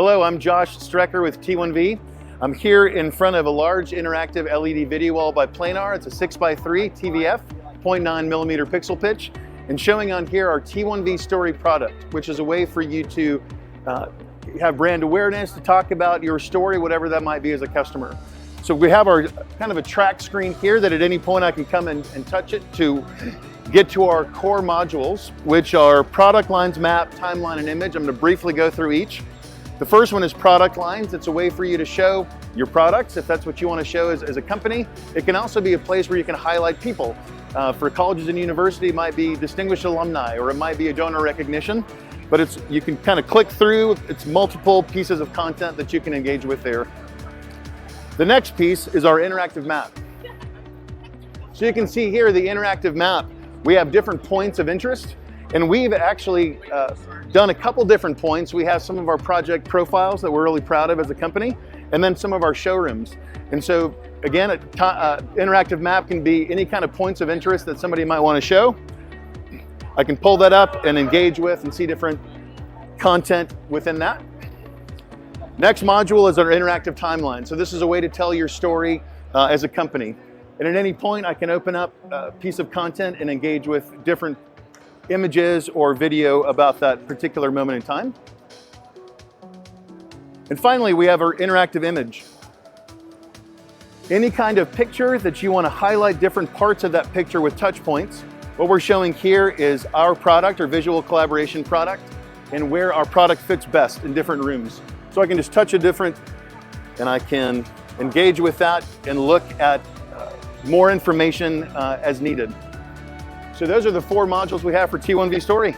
Hello, I'm Josh Strecker with T1V. I'm here in front of a large interactive LED video wall by Planar. It's a 6x3 TVF, 0.9 millimeter pixel pitch, and showing on here our T1V Story product, which is a way for you to have brand awareness, to talk about your story, whatever that might be as a customer. So we have our kind of a track screen here that at any point I can come and touch it to get to our core modules, which are product lines, map, timeline, and image. I'm going to briefly go through each. The first one is product lines. It's a way for you to show your products, if that's what you want to show as a company. It can also be a place where you can highlight people. For colleges and universities, it might be distinguished alumni, or it might be a donor recognition. But you can kind of click through. It's multiple pieces of content that you can engage with there. The next piece is our interactive map. So you can see here the interactive map. We have different points of interest, and we've actually done a couple different points. We have some of our project profiles that we're really proud of as a company, and then some of our showrooms. And so again, interactive map can be any kind of points of interest that somebody might want to show. I can pull that up and engage with and see different content within that. Next module is our interactive timeline. So this is a way to tell your story as a company. And at any point, I can open up a piece of content and engage with different images or video about that particular moment in time. And finally, we have our interactive image. Any kind of picture that you want to highlight different parts of that picture with touch points. What we're showing here is our product, our visual collaboration product, and where our product fits best in different rooms. So I can just touch a different, and I can engage with that and look at more information as needed. So those are the 4 modules we have for T1V Story.